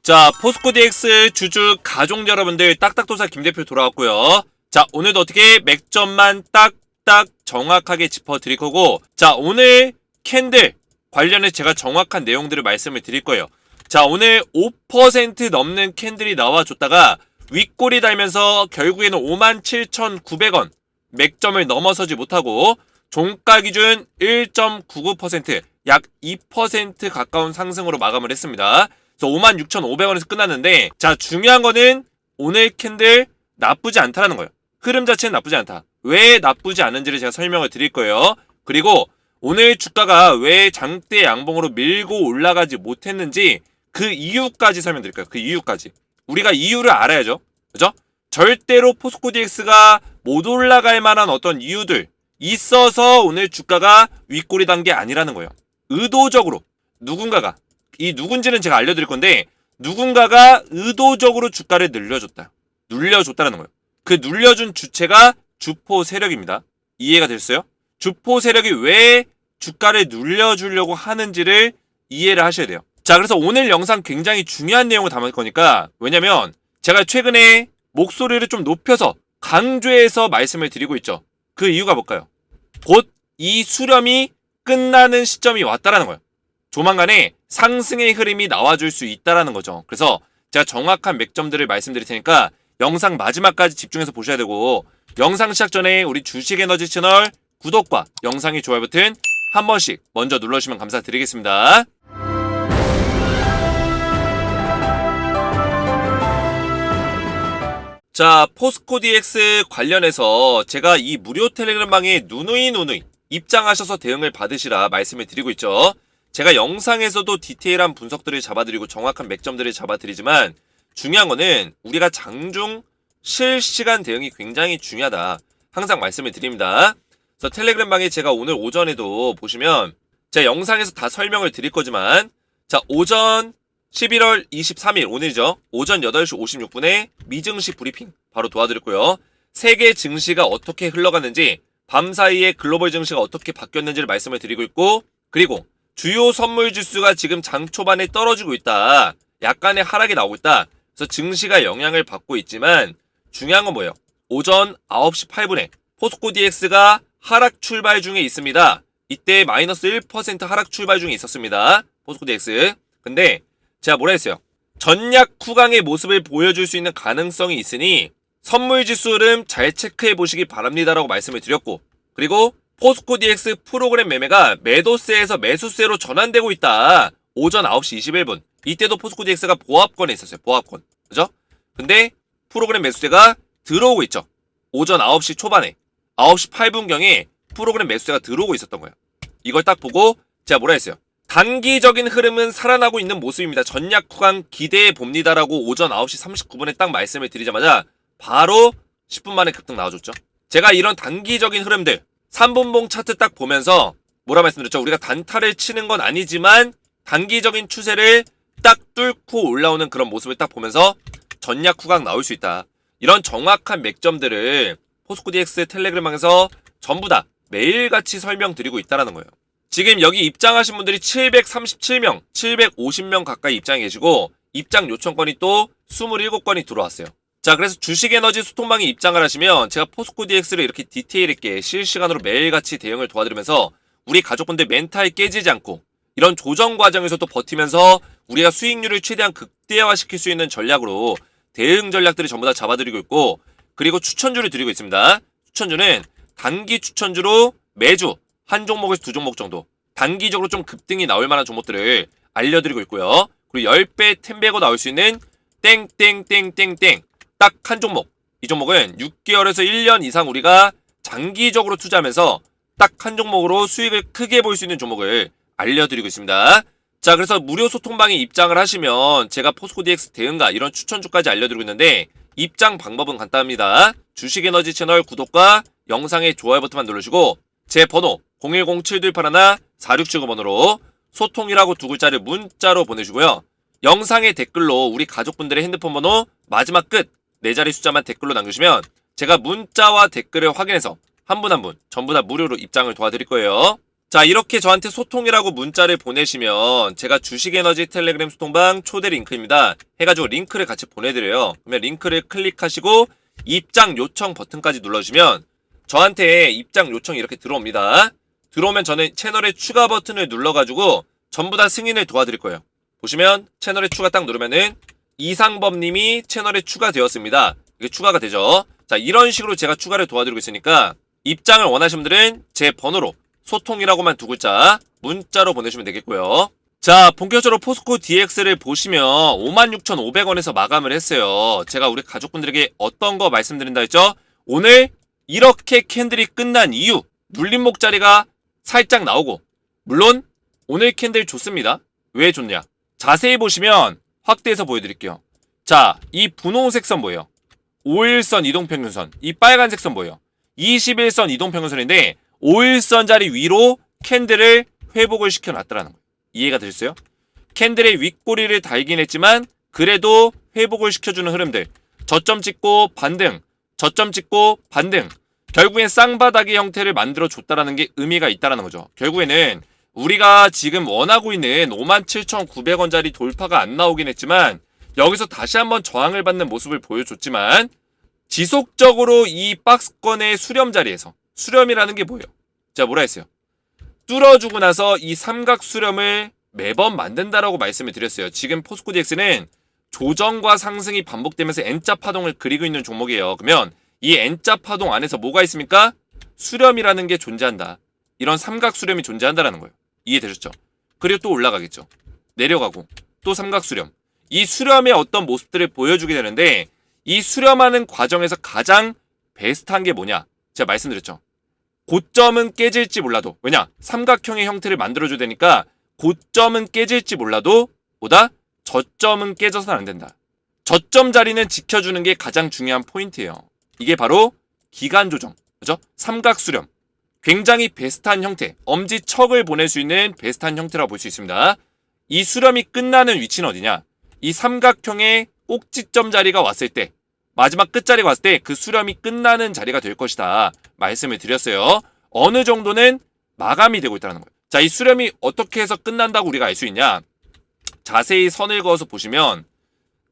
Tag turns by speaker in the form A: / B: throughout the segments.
A: 자, 포스코 DX 주주 가족 여러분들 딱딱도사 김대표 돌아왔고요. 자, 오늘도 어떻게 맥점만 딱딱 정확하게 짚어드릴 거고, 자, 오늘 캔들 관련해서 제가 정확한 내용들을 말씀을 드릴 거예요. 자, 오늘 5% 넘는 캔들이 나와줬다가 윗골이 달면서 결국에는 57,900원 맥점을 넘어서지 못하고 종가 기준 1.99%, 약 2% 가까운 상승으로 마감을 했습니다. 그래서 56,500원에서 끝났는데, 자, 중요한 거는 오늘 캔들 나쁘지 않다라는 거예요. 흐름 자체는 나쁘지 않다. 왜 나쁘지 않은지를 제가 설명을 드릴 거예요. 그리고 오늘 주가가 왜 장대 양봉으로 밀고 올라가지 못했는지 그 이유까지 설명드릴 거예요. 그 이유까지. 우리가 이유를 알아야죠. 그죠? 절대로 포스코 DX가 못 올라갈 만한 어떤 이유들 있어서 오늘 주가가 윗골이 단 게 아니라는 거예요. 의도적으로 누군가가, 이 누군지는 제가 알려드릴 건데, 누군가가 의도적으로 주가를 눌려줬다라는 거예요. 그 눌려준 주체가 주포 세력입니다. 이해가 됐어요? 주포 세력이 왜 주가를 눌려주려고 하는지를 이해를 하셔야 돼요. 자, 그래서 오늘 영상 굉장히 중요한 내용을 담을 거니까, 왜냐면 제가 최근에 목소리를 좀 높여서 강조해서 말씀을 드리고 있죠. 그 이유가 뭘까요? 곧 이 수렴이 끝나는 시점이 왔다라는 거예요. 조만간에 상승의 흐름이 나와줄 수 있다라는 거죠. 그래서 제가 정확한 맥점들을 말씀드릴 테니까 영상 마지막까지 집중해서 보셔야 되고, 영상 시작 전에 우리 주식에너지 채널 구독과 영상의 좋아요 버튼 한 번씩 먼저 눌러주시면 감사드리겠습니다. 자, 포스코 DX 관련해서 제가 이 무료 텔레그램방에 누누이 입장하셔서 대응을 받으시라 말씀을 드리고 있죠. 제가 영상에서도 디테일한 분석들을 잡아드리고 정확한 맥점들을 잡아드리지만, 중요한 거는 우리가 장중 실시간 대응이 굉장히 중요하다, 항상 말씀을 드립니다. 그래서 텔레그램방에 제가 오늘 오전에도 보시면 제가 영상에서 다 설명을 드릴 거지만, 자, 오전 11월 23일 오늘이죠. 오전 8시 56분에 미증시 브리핑 바로 도와드렸고요. 세계 증시가 어떻게 흘러갔는지, 밤 사이에 글로벌 증시가 어떻게 바뀌었는지를 말씀을 드리고 있고, 그리고 주요 선물 지수가 지금 장 초반에 떨어지고 있다, 약간의 하락이 나오고 있다. 그래서 증시가 영향을 받고 있지만 중요한 건 뭐예요? 오전 9시 8분에 포스코 DX가 하락 출발 중에 있습니다. 이때 마이너스 1% 하락 출발 중에 있었습니다. 포스코 DX. 근데 제가 뭐라 했어요? 전략 후강의 모습을 보여줄 수 있는 가능성이 있으니 선물 지수 흐름 잘 체크해 보시기 바랍니다라고 말씀을 드렸고, 그리고 포스코 DX 프로그램 매매가 매도세에서 매수세로 전환되고 있다. 오전 9시 21분. 이때도 포스코 DX가 보합권에 있었어요. 보합권. 그죠? 근데 프로그램 매수세가 들어오고 있죠. 오전 9시 초반에 9시 8분경에 프로그램 매수세가 들어오고 있었던 거예요. 이걸 딱 보고 제가 뭐라 했어요? 단기적인 흐름은 살아나고 있는 모습입니다. 전략 후강 기대해 봅니다라고 오전 9시 39분에 딱 말씀을 드리자마자 바로 10분 만에 급등 나와줬죠. 제가 이런 단기적인 흐름들 3분봉 차트 딱 보면서 뭐라 말씀드렸죠? 우리가 단타를 치는 건 아니지만 단기적인 추세를 딱 뚫고 올라오는 그런 모습을 딱 보면서 전략 후강 나올 수 있다. 이런 정확한 맥점들을 포스코 DX 텔레그램방에서 전부 다 매일같이 설명드리고 있다는 거예요. 지금 여기 입장하신 분들이 737명, 750명 가까이 입장해 계시고, 입장 요청건이 또 27건이 들어왔어요. 자, 그래서 주식에너지 소통방에 입장을 하시면 제가 포스코 DX를 이렇게 디테일 있게 실시간으로 매일같이 대응을 도와드리면서 우리 가족분들 멘탈 깨지지 않고 이런 조정 과정에서도 버티면서 우리가 수익률을 최대한 극대화시킬 수 있는 전략으로 대응 전략들을 전부 다 잡아드리고 있고, 그리고 추천주를 드리고 있습니다. 추천주는 단기 추천주로 매주 한 종목에서 두 종목 정도 단기적으로 좀 급등이 나올 만한 종목들을 알려드리고 있고요. 그리고 10배 10배고 나올 수 있는 땡땡땡땡땡 딱 한 종목, 이 종목은 6개월에서 1년 이상 우리가 장기적으로 투자하면서 딱 한 종목으로 수익을 크게 볼 수 있는 종목을 알려드리고 있습니다. 자, 그래서 무료 소통방에 입장을 하시면 제가 포스코 DX 대응가 이런 추천주까지 알려드리고 있는데, 입장 방법은 간단합니다. 주식에너지 채널 구독과 영상의 좋아요 버튼만 누르시고 제 번호 010-7281-4679번으로 소통이라고 두 글자를 문자로 보내주고요. 영상의 댓글로 우리 가족분들의 핸드폰 번호 마지막 끝 4자리 숫자만 댓글로 남겨주시면 제가 문자와 댓글을 확인해서 한 분 한 분 전부 다 무료로 입장을 도와드릴 거예요. 자, 이렇게 저한테 소통이라고 문자를 보내시면 제가 주식에너지 텔레그램 소통방 초대 링크입니다. 해가지고 링크를 같이 보내드려요. 그러면 링크를 클릭하시고 입장 요청 버튼까지 눌러주시면 저한테 입장 요청이 이렇게 들어옵니다. 들어오면 저는 채널의 추가 버튼을 눌러가지고 전부 다 승인을 도와드릴 거예요. 보시면 채널에 추가 딱 누르면은 이상범님이 채널에 추가되었습니다. 이게 추가가 되죠. 자, 이런 식으로 제가 추가를 도와드리고 있으니까 입장을 원하시는 분들은 제 번호로 소통이라고만 두 글자 문자로 보내주시면 되겠고요. 자, 본격적으로 포스코 DX를 보시면 56,500원에서 마감을 했어요. 제가 우리 가족분들에게 어떤 거 말씀드린다 했죠? 오늘 이렇게 캔들이 끝난 이유, 눌림목 자리가 살짝 나오고, 물론 오늘 캔들 좋습니다. 왜 좋냐? 자세히 보시면 확대해서 보여드릴게요. 자, 이 분홍색 선 뭐예요? 5일선 이동평균선. 이 빨간색 선 뭐예요? 21선 이동평균선인데 5일선 자리 위로 캔들을 회복을 시켜놨더라는 거예요. 이해가 되셨어요? 캔들의 윗꼬리를 달긴 했지만 그래도 회복을 시켜주는 흐름들. 저점 찍고 반등, 저점 찍고 반등. 결국엔 쌍바닥의 형태를 만들어줬다라는 게 의미가 있다라는 거죠. 결국에는 우리가 지금 원하고 있는 57,900원짜리 돌파가 안 나오긴 했지만 여기서 다시 한번 저항을 받는 모습을 보여줬지만 지속적으로 이 박스권의 수렴 자리에서, 수렴이라는 게 뭐예요? 자, 뭐라 했어요? 뚫어주고 나서 이 삼각 수렴을 매번 만든다라고 말씀을 드렸어요. 지금 포스코 DX는 조정과 상승이 반복되면서 N자 파동을 그리고 있는 종목이에요. 그러면 이 N자 파동 안에서 뭐가 있습니까? 수렴이라는 게 존재한다. 이런 삼각 수렴이 존재한다라는 거예요. 이해되셨죠? 그리고 또 올라가겠죠. 내려가고 또 삼각 수렴. 이 수렴의 어떤 모습들을 보여주게 되는데 이 수렴하는 과정에서 가장 베스트한 게 뭐냐? 제가 말씀드렸죠. 고점은 깨질지 몰라도, 왜냐? 삼각형의 형태를 만들어줘야 되니까 고점은 깨질지 몰라도 보다 저점은 깨져서는 안 된다. 저점 자리는 지켜주는 게 가장 중요한 포인트예요. 이게 바로 기간 조정, 그죠? 삼각 수렴. 굉장히 베스트한 형태, 엄지척을 보낼 수 있는 베스트한 형태라고 볼 수 있습니다. 이 수렴이 끝나는 위치는 어디냐? 이 삼각형의 꼭지점 자리가 왔을 때, 마지막 끝자리가 왔을 때 그 수렴이 끝나는 자리가 될 것이다 말씀을 드렸어요. 어느 정도는 마감이 되고 있다는 거예요. 자, 이 수렴이 어떻게 해서 끝난다고 우리가 알 수 있냐? 자세히 선을 그어서 보시면,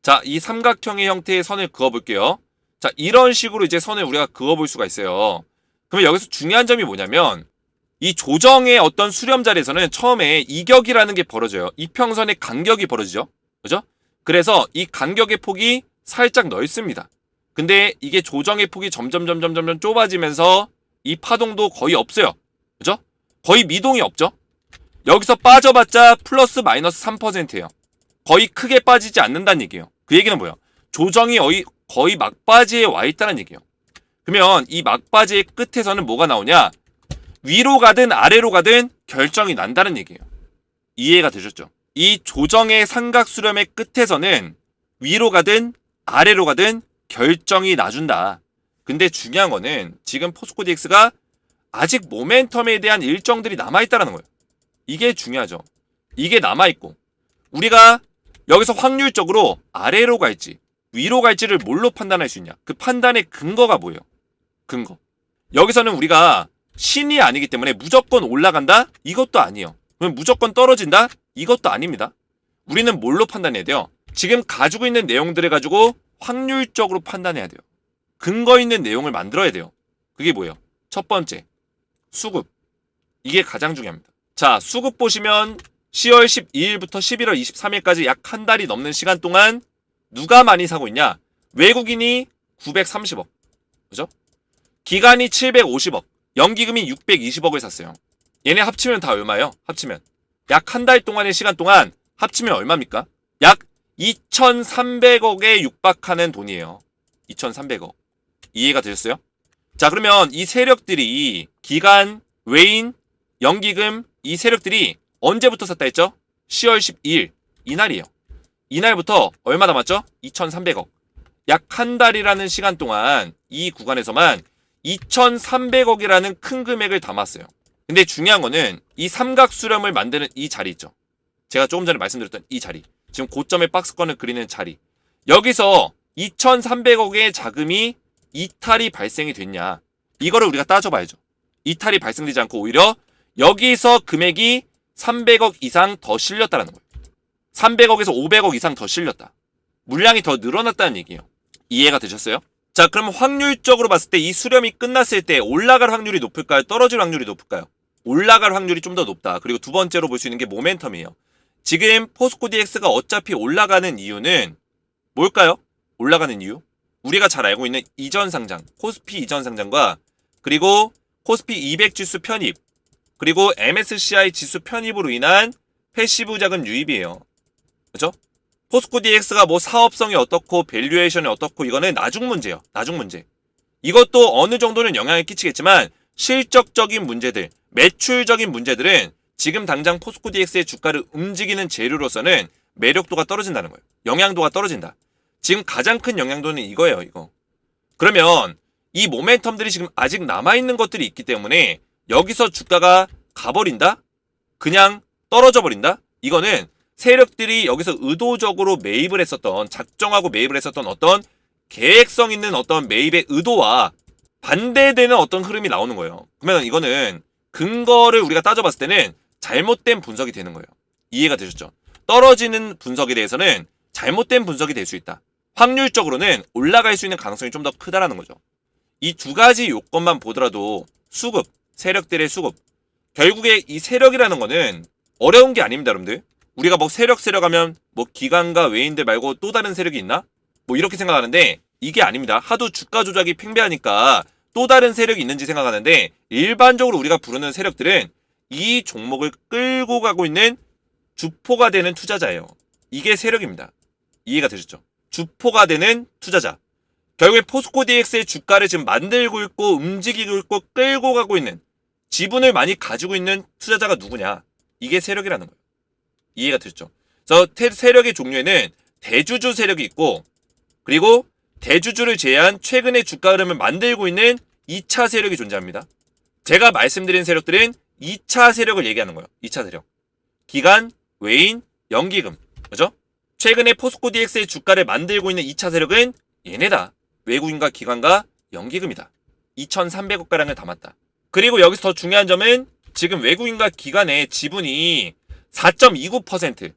A: 자, 이 삼각형의 형태의 선을 그어볼게요. 자, 이런 식으로 이제 선을 우리가 그어볼 수가 있어요. 그러면 여기서 중요한 점이 뭐냐면 이 조정의 어떤 수렴 자리에서는 처음에 이격이라는 게 벌어져요. 이평선의 간격이 벌어지죠. 그죠? 그래서 이 간격의 폭이 살짝 넓습니다. 근데 이게 조정의 폭이 점점 좁아지면서 이 파동도 거의 없어요. 그죠? 거의 미동이 없죠? 여기서 빠져봤자 플러스 마이너스 3%예요. 거의 크게 빠지지 않는다는 얘기예요. 그 얘기는 뭐예요? 조정이 거의 막바지에 와 있다는 얘기예요. 그러면 이 막바지의 끝에서는 뭐가 나오냐? 위로 가든 아래로 가든 결정이 난다는 얘기예요. 이해가 되셨죠? 이 조정의 삼각 수렴의 끝에서는 위로 가든 아래로 가든 결정이 나준다. 근데 중요한 거는 지금 포스코 DX가 아직 모멘텀에 대한 일정들이 남아있다는 거예요. 이게 중요하죠. 이게 남아있고 우리가 여기서 확률적으로 아래로 갈지 위로 갈지를 뭘로 판단할 수 있냐? 그 판단의 근거가 뭐예요? 근거. 여기서는 우리가 신이 아니기 때문에 무조건 올라간다? 이것도 아니에요. 그럼 무조건 떨어진다? 이것도 아닙니다. 우리는 뭘로 판단해야 돼요? 지금 가지고 있는 내용들을 가지고 확률적으로 판단해야 돼요. 근거 있는 내용을 만들어야 돼요. 그게 뭐예요? 첫 번째, 수급. 이게 가장 중요합니다. 자, 수급 보시면 10월 12일부터 11월 23일까지 약 한 달이 넘는 시간 동안 누가 많이 사고 있냐? 외국인이 930억. 그죠? 기관이 750억. 연기금이 620억을 샀어요. 얘네 합치면 다 얼마예요? 합치면. 약 한 달 동안의 시간 동안 합치면 얼마입니까? 약 2,300억에 육박하는 돈이에요. 2,300억. 이해가 되셨어요? 자, 그러면 이 세력들이 기관, 외인, 연기금 이 세력들이 언제부터 샀다 했죠? 10월 12일. 이날이에요. 이날부터 얼마 남았죠? 2,300억. 약 한 달이라는 시간 동안 이 구간에서만 2,300억이라는 큰 금액을 담았어요. 근데 중요한 거는 이 삼각 수렴을 만드는 이 자리 있죠. 제가 조금 전에 말씀드렸던 이 자리. 지금 고점의 박스권을 그리는 자리. 여기서 2,300억의 자금이 이탈이 발생이 됐냐. 이거를 우리가 따져봐야죠. 이탈이 발생되지 않고 오히려 여기서 금액이 300억 이상 더 실렸다라는 거예요. 300억에서 500억 이상 더 실렸다. 물량이 더 늘어났다는 얘기예요. 이해가 되셨어요? 자, 그럼 확률적으로 봤을 때 이 수렴이 끝났을 때 올라갈 확률이 높을까요? 떨어질 확률이 높을까요? 올라갈 확률이 좀 더 높다. 그리고 두 번째로 볼 수 있는 게 모멘텀이에요. 지금 포스코 DX가 어차피 올라가는 이유는 뭘까요? 올라가는 이유? 우리가 잘 알고 있는 이전 상장, 코스피 이전 상장과 그리고 코스피 200 지수 편입, 그리고 MSCI 지수 편입으로 인한 패시브 자금 유입이에요. 그죠? 포스코 DX가 뭐 사업성이 어떻고 밸류에이션이 어떻고 이거는 나중 문제예요. 나중 문제. 이것도 어느 정도는 영향을 끼치겠지만 실적적인 문제들, 매출적인 문제들은 지금 당장 포스코 DX의 주가를 움직이는 재료로서는 매력도가 떨어진다는 거예요. 영향도가 떨어진다. 지금 가장 큰 영향도는 이거예요. 이거. 그러면 이 모멘텀들이 지금 아직 남아있는 것들이 있기 때문에 여기서 주가가 가버린다? 그냥 떨어져 버린다? 이거는 세력들이 여기서 의도적으로 매입을 했었던, 작정하고 매입을 했었던 어떤 계획성 있는 어떤 매입의 의도와 반대되는 어떤 흐름이 나오는 거예요. 그러면 이거는 근거를 우리가 따져봤을 때는 잘못된 분석이 되는 거예요. 이해가 되셨죠? 떨어지는 분석에 대해서는 잘못된 분석이 될 수 있다. 확률적으로는 올라갈 수 있는 가능성이 좀 더 크다라는 거죠. 이 두 가지 요건만 보더라도 수급, 세력들의 수급. 결국에 이 세력이라는 거는 어려운 게 아닙니다, 여러분들. 우리가 뭐 세력 하면 뭐 기관과 외인들 말고 또 다른 세력이 있나? 뭐 이렇게 생각하는데 이게 아닙니다. 하도 주가 조작이 팽배하니까 또 다른 세력이 있는지 생각하는데 일반적으로 우리가 부르는 세력들은 이 종목을 끌고 가고 있는 주포가 되는 투자자예요. 이게 세력입니다. 이해가 되셨죠? 주포가 되는 투자자. 결국에 포스코 DX의 주가를 지금 만들고 있고 움직이고 있고 끌고 가고 있는 지분을 많이 가지고 있는 투자자가 누구냐? 이게 세력이라는 거예요. 이해가 되셨죠? 그래서 세력의 종류에는 대주주 세력이 있고 그리고 대주주를 제외한 최근의 주가 흐름을 만들고 있는 2차 세력이 존재합니다. 제가 말씀드린 세력들은 2차 세력을 얘기하는 거예요. 2차 세력. 기관, 외인, 연기금. 그죠? 최근에 포스코 DX의 주가를 만들고 있는 2차 세력은 얘네다. 외국인과 기관과 연기금이다. 2,300억가량을 담았다. 그리고 여기서 더 중요한 점은 지금 외국인과 기관의 지분이 4.29%.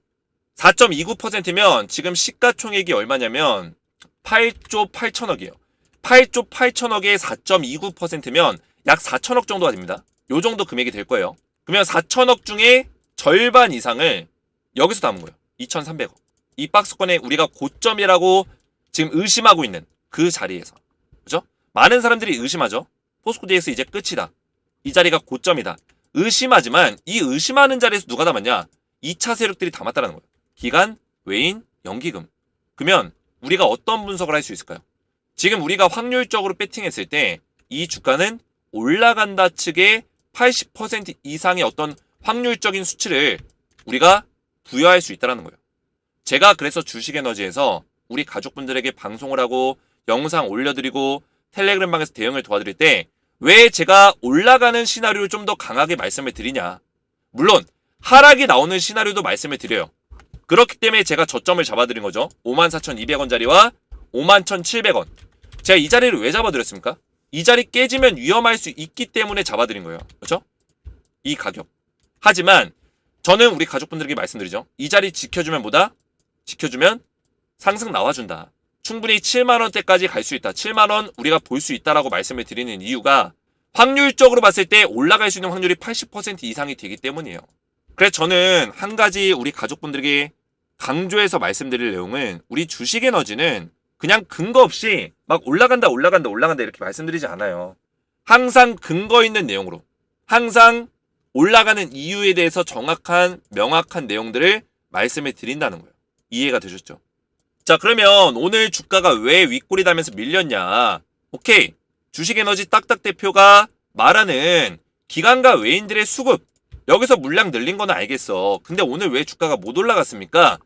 A: 4.29%면 지금 시가총액이 얼마냐면 8조 8천억이에요. 8조 8천억에 4.29%면 약 4천억 정도가 됩니다. 요 정도 금액이 될 거예요. 그러면 4천억 중에 절반 이상을 여기서 담은 거예요. 2,300억. 이 박스권에 우리가 고점이라고 지금 의심하고 있는 그 자리에서. 그죠? 많은 사람들이 의심하죠. 포스코 DX 이제 끝이다. 이 자리가 고점이다. 의심하지만 이 의심하는 자리에서 누가 담았냐? 2차 세력들이 담았다는 거예요. 기관, 외인, 연기금. 그러면 우리가 어떤 분석을 할 수 있을까요? 지금 우리가 확률적으로 배팅했을 때 이 주가는 올라간다 측의 80% 이상의 어떤 확률적인 수치를 우리가 부여할 수 있다는 거예요. 제가 그래서 주식에너지에서 우리 가족분들에게 방송을 하고 영상 올려드리고 텔레그램 방에서 대응을 도와드릴 때 왜 제가 올라가는 시나리오를 좀 더 강하게 말씀을 드리냐. 물론 하락이 나오는 시나리오도 말씀을 드려요. 그렇기 때문에 제가 저점을 잡아드린 거죠. 54,200원짜리와 51,700원. 제가 이 자리를 왜 잡아드렸습니까? 이 자리 깨지면 위험할 수 있기 때문에 잡아드린 거예요. 그렇죠? 이 가격. 하지만 저는 우리 가족분들에게 말씀드리죠. 이 자리 지켜주면 뭐다? 지켜주면 상승 나와준다. 충분히 7만원대까지 갈 수 있다. 7만원 우리가 볼 수 있다라고 말씀을 드리는 이유가 확률적으로 봤을 때 올라갈 수 있는 확률이 80% 이상이 되기 때문이에요. 그래서 저는 한 가지 우리 가족분들에게 강조해서 말씀드릴 내용은 우리 주식에너지는 그냥 근거 없이 막 올라간다 이렇게 말씀드리지 않아요. 항상 근거 있는 내용으로 항상 올라가는 이유에 대해서 정확한 명확한 내용들을 말씀을 드린다는 거예요. 이해가 되셨죠? 자, 그러면 오늘 주가가 왜 윗골이 달면서 밀렸냐? 오케이. 주식에너지 딱딱 대표가 말하는 기관과 외인들의 수급, 여기서 물량 늘린 건 알겠어. 근데 오늘 왜 주가가 못 올라갔습니까?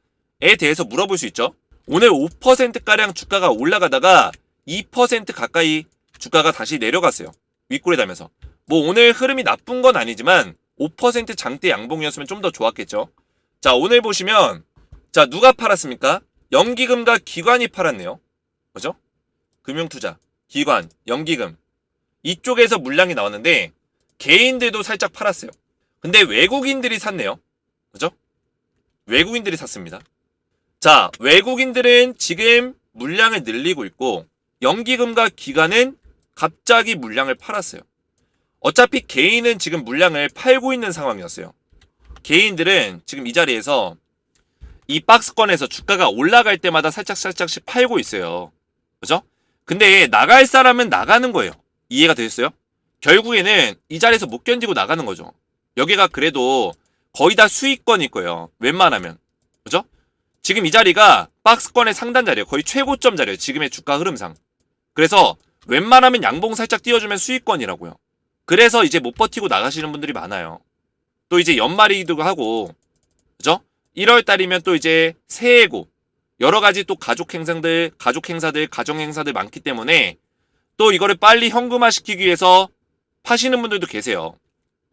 A: 에 대해서 물어볼 수 있죠. 오늘 5%가량 주가가 올라가다가 2% 가까이 주가가 다시 내려갔어요. 윗골이 달면서. 뭐 오늘 흐름이 나쁜 건 아니지만 5% 장대 양봉이었으면 좀 더 좋았겠죠. 자, 오늘 보시면 자, 누가 팔았습니까? 연기금과 기관이 팔았네요. 그죠? 금융투자, 기관, 연기금. 이쪽에서 물량이 나왔는데 개인들도 살짝 팔았어요. 근데 외국인들이 샀네요. 그죠? 외국인들이 샀습니다. 자, 외국인들은 지금 물량을 늘리고 있고 연기금과 기관은 갑자기 물량을 팔았어요. 어차피 개인은 지금 물량을 팔고 있는 상황이었어요. 개인들은 지금 이 자리에서 이 박스권에서 주가가 올라갈 때마다 살짝씩 팔고 있어요. 그죠? 근데 나갈 사람은 나가는 거예요. 이해가 되셨어요? 결국에는 이 자리에서 못 견디고 나가는 거죠. 여기가 그래도 거의 다 수익권일 거예요. 웬만하면. 그죠? 지금 이 자리가 박스권의 상단 자리예요. 거의 최고점 자리예요. 지금의 주가 흐름상. 그래서 웬만하면 양봉 살짝 띄워주면 수익권이라고요. 그래서 이제 못 버티고 나가시는 분들이 많아요. 또 이제 연말이기도 하고, 그죠? 1월 달이면 또 이제 새해고, 여러 가지 또 가족 행사들, 가정 행사들 많기 때문에 또 이거를 빨리 현금화 시키기 위해서 파시는 분들도 계세요.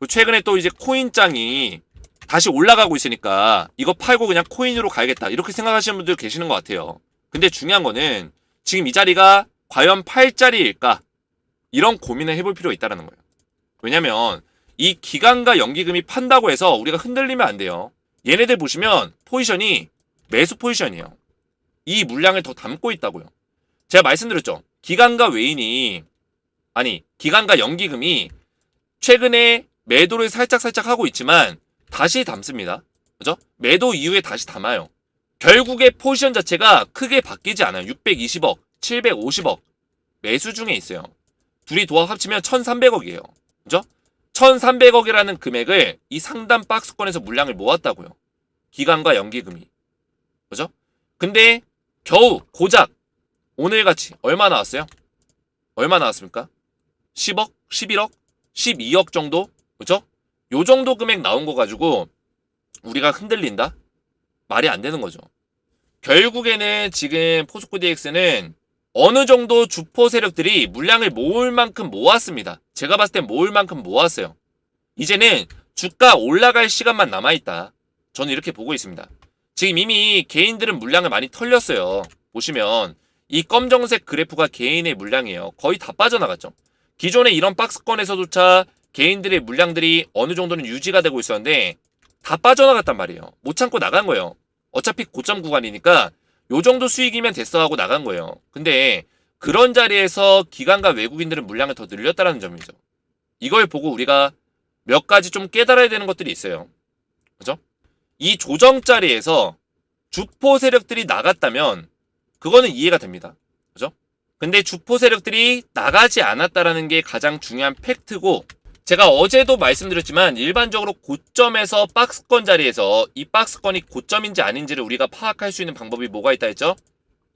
A: 최근에 또 이제 코인장이 다시 올라가고 있으니까 이거 팔고 그냥 코인으로 가야겠다. 이렇게 생각하시는 분들 계시는 것 같아요. 근데 중요한 거는 지금 이 자리가 과연 팔 자리일까? 이런 고민을 해볼 필요가 있다는 거예요. 왜냐면 이 기간과 연기금이 판다고 해서 우리가 흔들리면 안 돼요. 얘네들 보시면 포지션이 매수 포지션이에요. 이 물량을 더 담고 있다고요. 제가 말씀드렸죠. 기간과 연기금이 최근에 매도를 살짝 하고 있지만 다시 담습니다. 그죠? 매도 이후에 다시 담아요. 결국에 포지션 자체가 크게 바뀌지 않아요. 620억, 750억 매수 중에 있어요. 둘이 도합 합치면 1300억이에요. 그죠? 1300억이라는 금액을 이 상단 박스권에서 물량을 모았다고요. 기간과 연기금이. 그죠? 근데 겨우 고작 오늘같이 얼마 나왔어요? 얼마 나왔습니까? 10억? 11억? 12억 정도? 그죠? 요 정도 금액 나온 거 가지고 우리가 흔들린다? 말이 안 되는 거죠. 결국에는 지금 포스코 DX는 어느 정도 주포 세력들이 물량을 모을 만큼 모았습니다. 제가 봤을 땐 모을 만큼 모았어요. 이제는 주가 올라갈 시간만 남아있다. 저는 이렇게 보고 있습니다. 지금 이미 개인들은 물량을 많이 털렸어요. 보시면 이 검정색 그래프가 개인의 물량이에요. 거의 다 빠져나갔죠. 기존에 이런 박스권에서조차 개인들의 물량들이 어느 정도는 유지가 되고 있었는데 다 빠져나갔단 말이에요. 못 참고 나간 거예요. 어차피 고점 구간이니까 요 정도 수익이면 됐어 하고 나간 거예요. 근데 그런 자리에서 기관과 외국인들은 물량을 더 늘렸다는 점이죠. 이걸 보고 우리가 몇 가지 좀 깨달아야 되는 것들이 있어요. 그죠? 이 조정 자리에서 주포 세력들이 나갔다면 그거는 이해가 됩니다. 그죠? 근데 주포 세력들이 나가지 않았다라는 게 가장 중요한 팩트고, 제가 어제도 말씀드렸지만 일반적으로 고점에서 박스권 자리에서 이 박스권이 고점인지 아닌지를 우리가 파악할 수 있는 방법이 뭐가 있다 했죠?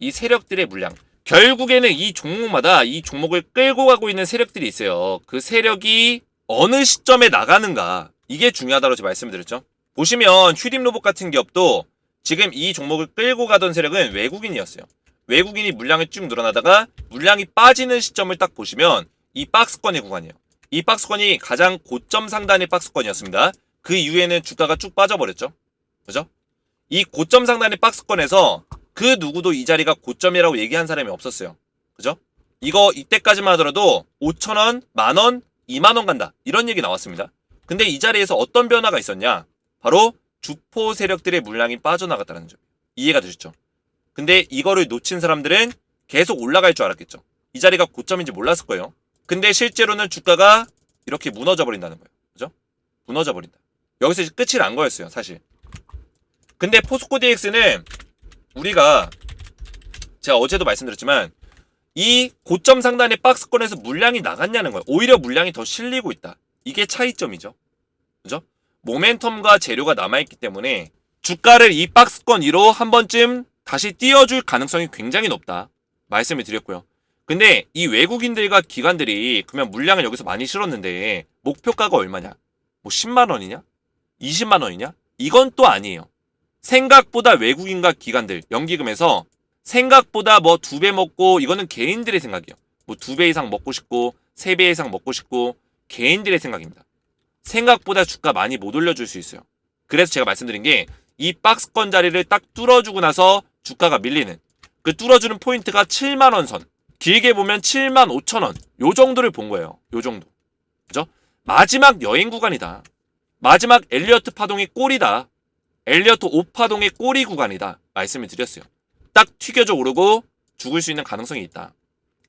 A: 이 세력들의 물량. 결국에는 이 종목마다 이 종목을 끌고 가고 있는 세력들이 있어요. 그 세력이 어느 시점에 나가는가, 이게 중요하다고 제가 말씀드렸죠. 보시면 휴림로봇 같은 기업도 지금 이 종목을 끌고 가던 세력은 외국인이었어요. 외국인이 물량이 쭉 늘어나다가 물량이 빠지는 시점을 딱 보시면 이 박스권의 구간이에요. 이 박스권이 가장 고점 상단의 박스권이었습니다. 그 이후에는 주가가 쭉 빠져버렸죠. 그죠? 이 고점 상단의 박스권에서 그 누구도 이 자리가 고점이라고 얘기한 사람이 없었어요. 그죠? 이거 이때까지만 하더라도 5,000원, 만원, 2만원 간다. 이런 얘기 나왔습니다. 근데 이 자리에서 어떤 변화가 있었냐? 바로 주포 세력들의 물량이 빠져나갔다는 점. 이해가 되셨죠? 근데 이거를 놓친 사람들은 계속 올라갈 줄 알았겠죠. 이 자리가 고점인지 몰랐을 거예요. 근데 실제로는 주가가 이렇게 무너져 버린다는 거예요. 그죠? 무너져 버린다. 여기서 이제 끝이 난 거였어요, 사실. 근데 포스코 DX는 우리가 제가 어제도 말씀드렸지만 이 고점 상단의 박스권에서 물량이 나갔냐는 거예요. 오히려 물량이 더 실리고 있다. 이게 차이점이죠. 그죠? 모멘텀과 재료가 남아있기 때문에 주가를 이 박스권 위로 한 번쯤 다시 띄워줄 가능성이 굉장히 높다. 말씀을 드렸고요. 근데 이 외국인들과 기관들이 그러면 물량을 여기서 많이 실었는데 목표가가 얼마냐? 뭐 10만 원이냐? 20만 원이냐? 이건 또 아니에요. 생각보다 외국인과 기관들, 연기금에서 생각보다 뭐 2배 먹고, 이거는 개인들의 생각이에요. 뭐 2배 이상 먹고 싶고 3배 이상 먹고 싶고 개인들의 생각입니다. 생각보다 주가 많이 못 올려줄 수 있어요. 그래서 제가 말씀드린 게 이 박스권 자리를 딱 뚫어주고 나서 주가가 밀리는 그 뚫어주는 포인트가 7만원 선. 길게 보면 7만 5천원. 요 정도를 본 거예요. 요 정도. 그죠? 마지막 여행 구간이다. 마지막 엘리어트 파동의 꼬리다. 엘리어트 5파동의 꼬리 구간이다. 말씀을 드렸어요. 딱 튀겨져 오르고 죽을 수 있는 가능성이 있다.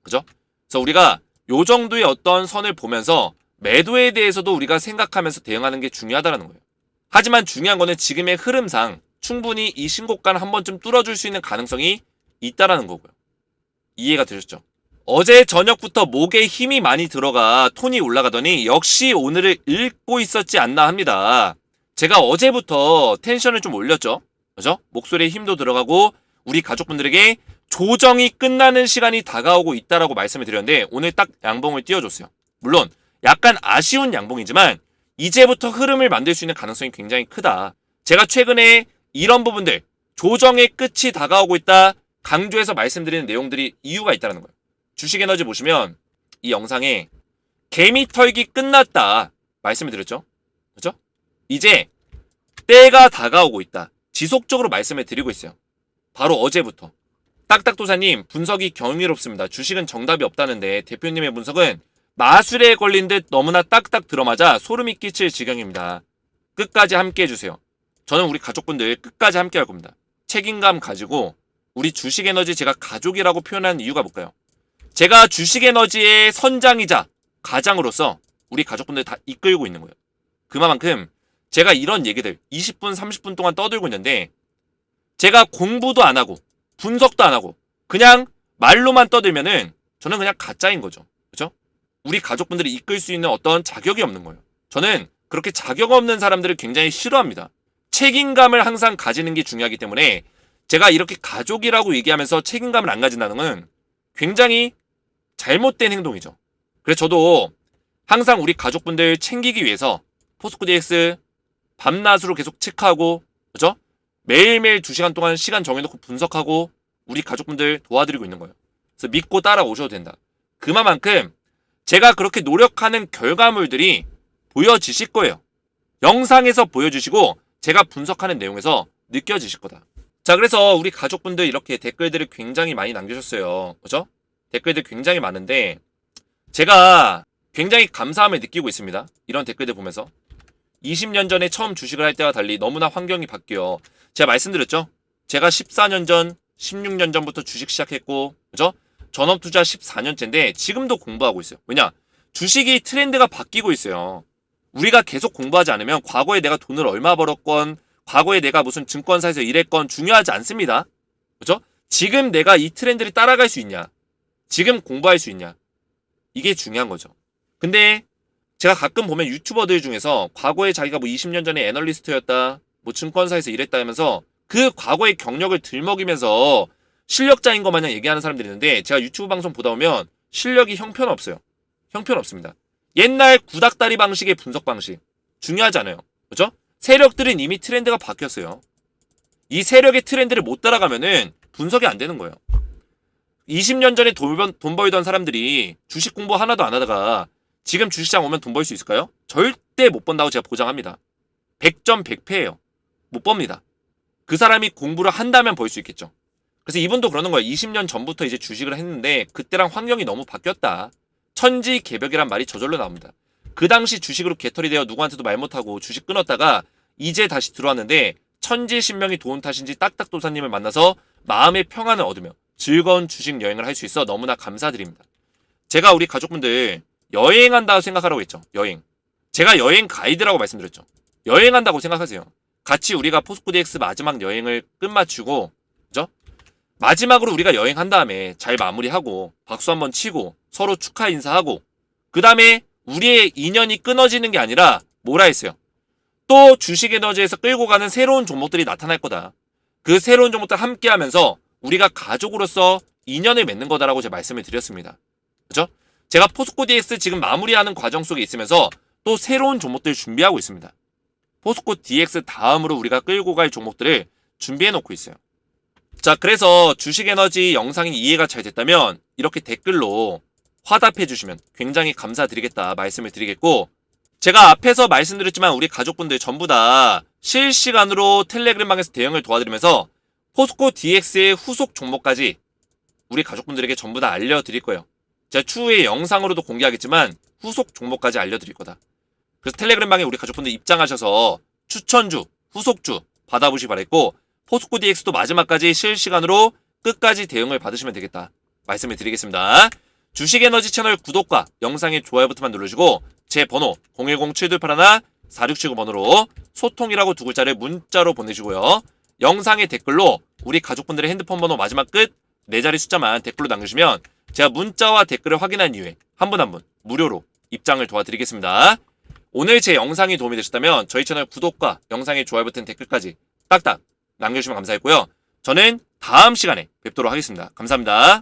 A: 그죠? 그래서 우리가 요 정도의 어떤 선을 보면서 매도에 대해서도 우리가 생각하면서 대응하는 게 중요하다는 거예요. 하지만 중요한 거는 지금의 흐름상 충분히 이 신고가는 한 번쯤 뚫어줄 수 있는 가능성이 있다라는 거고요. 이해가 되셨죠? 어제 저녁부터 목에 힘이 많이 들어가 톤이 올라가더니 역시 오늘을 읽고 있었지 않나 합니다. 제가 어제부터 텐션을 좀 올렸죠. 그죠? 목소리에 힘도 들어가고 우리 가족분들에게 조정이 끝나는 시간이 다가오고 있다라고 말씀을 드렸는데 오늘 딱 양봉을 띄워줬어요. 물론 약간 아쉬운 양봉이지만 이제부터 흐름을 만들 수 있는 가능성이 굉장히 크다. 제가 최근에 이런 부분들 조정의 끝이 다가오고 있다 강조해서 말씀드리는 내용들이 이유가 있다는 거예요. 주식에너지 보시면 이 영상에 개미 털기 끝났다 말씀을 드렸죠. 그죠? 이제 때가 다가오고 있다. 지속적으로 말씀을 드리고 있어요. 바로 어제부터. 딱딱도사님 분석이 경이롭습니다. 주식은 정답이 없다는데 대표님의 분석은 마술에 걸린 듯 너무나 딱딱 들어맞아 소름이 끼칠 지경입니다. 끝까지 함께 해주세요. 저는 우리 가족분들 끝까지 함께 할 겁니다. 책임감 가지고 우리 주식에너지 제가 가족이라고 표현하는 이유가 뭘까요? 제가 주식에너지의 선장이자 가장으로서 우리 가족분들 다 이끌고 있는 거예요. 그만큼 제가 이런 얘기들 20분 30분 동안 떠들고 있는데 제가 공부도 안 하고 분석도 안 하고 그냥 말로만 떠들면은 저는 그냥 가짜인 거죠. 그렇죠? 우리 가족분들이 이끌 수 있는 어떤 자격이 없는 거예요. 저는 그렇게 자격 없는 사람들을 굉장히 싫어합니다. 책임감을 항상 가지는 게 중요하기 때문에 제가 이렇게 가족이라고 얘기하면서 책임감을 안 가진다는 건 굉장히 잘못된 행동이죠. 그래서 저도 항상 우리 가족분들 챙기기 위해서 포스코DX 밤낮으로 계속 체크하고 그죠? 매일매일 2시간 동안 시간 정해놓고 분석하고 우리 가족분들 도와드리고 있는 거예요. 그래서 믿고 따라오셔도 된다. 그만큼 제가 그렇게 노력하는 결과물들이 보여지실 거예요. 영상에서 보여주시고 제가 분석하는 내용에서 느껴지실 거다. 자, 그래서 우리 가족분들 이렇게 댓글들을 굉장히 많이 남겨주셨어요. 그죠? 댓글들 굉장히 많은데 제가 굉장히 감사함을 느끼고 있습니다. 이런 댓글들 보면서 20년 전에 처음 주식을 할 때와 달리 너무나 환경이 바뀌어 제가 말씀드렸죠? 제가 14년 전, 16년 전부터 주식 시작했고 그죠? 전업투자 14년째인데 지금도 공부하고 있어요. 왜냐? 주식이 트렌드가 바뀌고 있어요. 우리가 계속 공부하지 않으면 과거에 내가 돈을 얼마 벌었건 과거에 내가 무슨 증권사에서 일했건 중요하지 않습니다. 그죠? 지금 내가 이 트렌드를 따라갈 수 있냐? 지금 공부할 수 있냐? 이게 중요한 거죠. 근데 제가 가끔 보면 유튜버들 중에서 과거에 자기가 뭐 20년 전에 애널리스트였다, 뭐 증권사에서 일했다 하면서 그 과거의 경력을 들먹이면서 실력자인 것 마냥 얘기하는 사람들이 있는데 제가 유튜브 방송 보다 보면 실력이 형편없어요. 형편없습니다. 옛날 구닥다리 방식의 분석 방식 중요하지 않아요. 그죠? 세력들은 이미 트렌드가 바뀌었어요. 이 세력의 트렌드를 못 따라가면은 분석이 안 되는 거예요. 20년 전에 돈 벌던 사람들이 주식 공부 하나도 안 하다가 지금 주식시장 오면 돈 벌 수 있을까요? 절대 못 번다고 제가 보장합니다. 100점 100패예요. 못 법니다. 그 사람이 공부를 한다면 벌 수 있겠죠. 그래서 이분도 그러는 거예요. 20년 전부터 이제 주식을 했는데 그때랑 환경이 너무 바뀌었다. 천지개벽이란 말이 저절로 나옵니다. 그 당시 주식으로 개털이 되어 누구한테도 말 못하고 주식 끊었다가 이제 다시 들어왔는데 천지신명이 도운 탓인지 딱딱도사님을 만나서 마음의 평안을 얻으며 즐거운 주식 여행을 할 수 있어 너무나 감사드립니다. 제가 우리 가족분들 여행한다고 생각하라고 했죠. 여행. 제가 여행 가이드라고 말씀드렸죠. 여행한다고 생각하세요. 같이 우리가 포스코DX 마지막 여행을 끝마치고 그죠? 마지막으로 우리가 여행한 다음에 잘 마무리하고 박수 한번 치고 서로 축하 인사하고 그 다음에 우리의 인연이 끊어지는 게 아니라 뭐라 했어요? 또 주식에너지에서 끌고 가는 새로운 종목들이 나타날 거다. 그 새로운 종목들 함께 하면서 우리가 가족으로서 인연을 맺는 거다라고 제가 말씀을 드렸습니다. 그죠? 제가 포스코DX 지금 마무리하는 과정 속에 있으면서 또 새로운 종목들 준비하고 있습니다. 포스코DX 다음으로 우리가 끌고 갈 종목들을 준비해 놓고 있어요. 자, 그래서 주식에너지 영상이 이해가 잘 됐다면 이렇게 댓글로 화답해 주시면 굉장히 감사드리겠다 말씀을 드리겠고 제가 앞에서 말씀드렸지만 우리 가족분들 전부 다 실시간으로 텔레그램방에서 대응을 도와드리면서 포스코DX의 후속 종목까지 우리 가족분들에게 전부 다 알려드릴 거예요. 제가 추후에 영상으로도 공개하겠지만 후속 종목까지 알려드릴 거다. 그래서 텔레그램방에 우리 가족분들 입장하셔서 추천주, 후속주 받아보시기 바랬고 포스코 DX도 마지막까지 실시간으로 끝까지 대응을 받으시면 되겠다 말씀을 드리겠습니다. 주식에너지 채널 구독과 영상의 좋아요 버튼만 눌러주시고 제 번호 010-7281-4679 번호로 소통이라고 두 글자를 문자로 보내주시고요. 영상의 댓글로 우리 가족분들의 핸드폰 번호 마지막 끝 4자리 숫자만 댓글로 남겨주시면 제가 문자와 댓글을 확인한 이후에 한 분 한 분 무료로 입장을 도와드리겠습니다. 오늘 제 영상이 도움이 되셨다면 저희 채널 구독과 영상의 좋아요 버튼 댓글까지 딱딱 남겨주시면 감사하겠고요. 저는 다음 시간에 뵙도록 하겠습니다. 감사합니다.